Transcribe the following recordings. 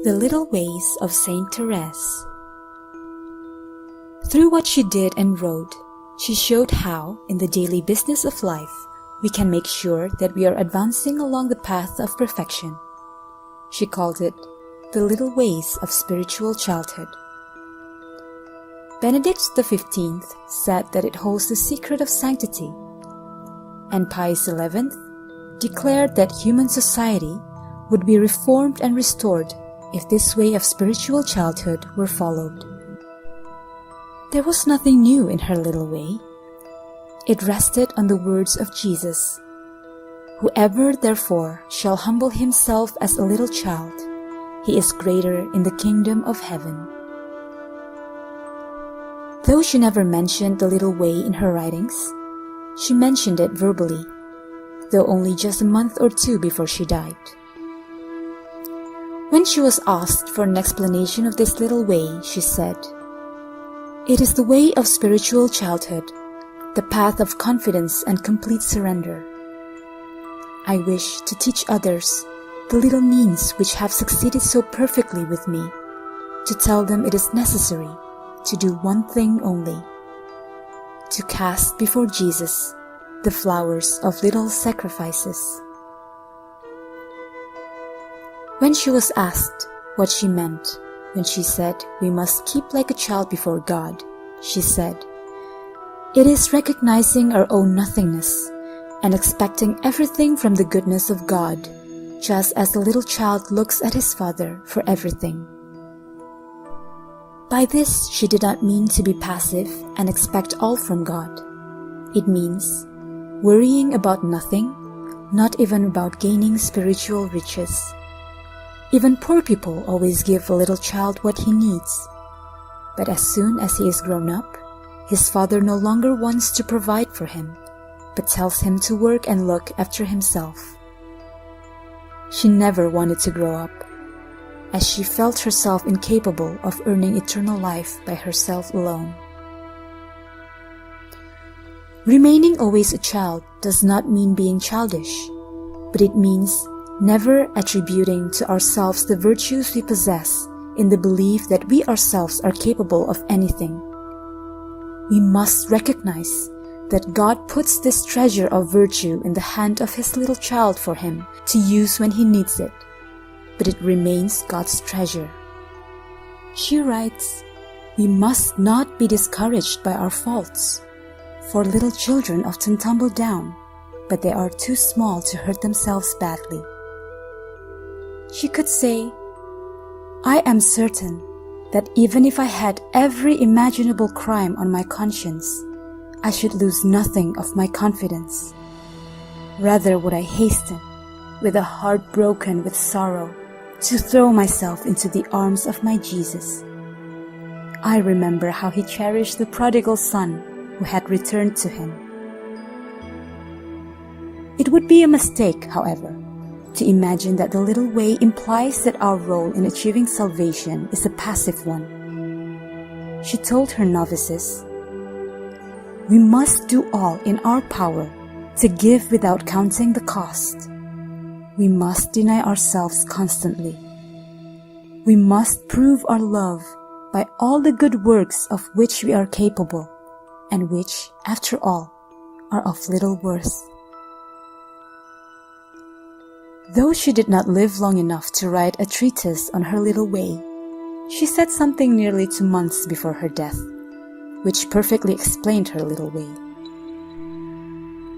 The Little Ways of Saint Therese. Through what she did and wrote, she showed how, in the daily business of life, we can make sure that we are advancing along the path of perfection. She called it the little ways of spiritual childhood. Benedict XV said that it holds the secret of sanctity, and Pius XI declared that human society would be reformed and restored if this way of spiritual childhood were followed. There was nothing new in her little way. It rested on the words of Jesus, "Whoever therefore shall humble himself as a little child, he is greater in the kingdom of heaven." Though she never mentioned the little way in her writings, she mentioned it verbally, though only just a month or two before she died. When she was asked for an explanation of this little way, she said, "It is the way of spiritual childhood, the path of confidence and complete surrender. I wish to teach others the little means which have succeeded so perfectly with me, to tell them it is necessary to do one thing only, to cast before Jesus the flowers of little sacrifices." When she was asked what she meant when she said we must keep like a child before God, she said, "It is recognizing our own nothingness and expecting everything from the goodness of God, just as the little child looks at his father for everything." By this, she did not mean to be passive and expect all from God. It means worrying about nothing, not even about gaining spiritual riches. Even poor people always give a little child what he needs. But as soon as he is grown up, his father no longer wants to provide for him, but tells him to work and look after himself. She never wanted to grow up, as she felt herself incapable of earning eternal life by herself alone. Remaining always a child does not mean being childish, but it means never attributing to ourselves the virtues we possess in the belief that we ourselves are capable of anything. We must recognize that God puts this treasure of virtue in the hand of his little child for him to use when he needs it, but it remains God's treasure. She writes, "We must not be discouraged by our faults, for little children often tumble down, but they are too small to hurt themselves badly." She could say, "I am certain that even if I had every imaginable crime on my conscience, I should lose nothing of my confidence. Rather would I hasten, with a heart broken with sorrow, to throw myself into the arms of my Jesus. I remember how he cherished the prodigal son who had returned to him." It would be a mistake, however, to imagine that the little way implies that our role in achieving salvation is a passive one. She told her novices, "We must do all in our power to give without counting the cost. We must deny ourselves constantly. We must prove our love by all the good works of which we are capable, and which, after all, are of little worth." Though she did not live long enough to write a treatise on her little way, she said something nearly 2 months before her death, which perfectly explained her little way.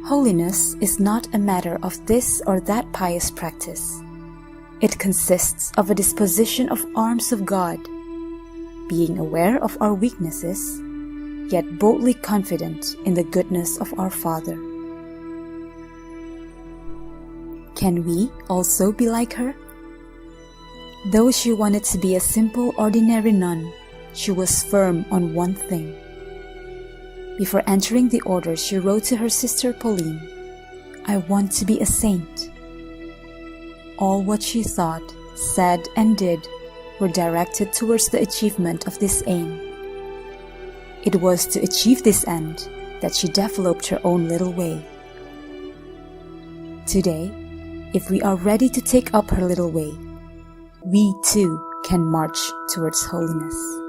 Holiness is not a matter of this or that pious practice. It consists of a disposition of arms of God, being aware of our weaknesses, yet boldly confident in the goodness of our Father. Can we also be like her? Though she wanted to be a simple, ordinary nun, she was firm on one thing. Before entering the order, she wrote to her sister Pauline, "I want to be a saint." All what she thought, said, and did were directed towards the achievement of this aim. It was to achieve this end that she developed her own little way. Today, if we are ready to take up her little way, we too can march towards holiness.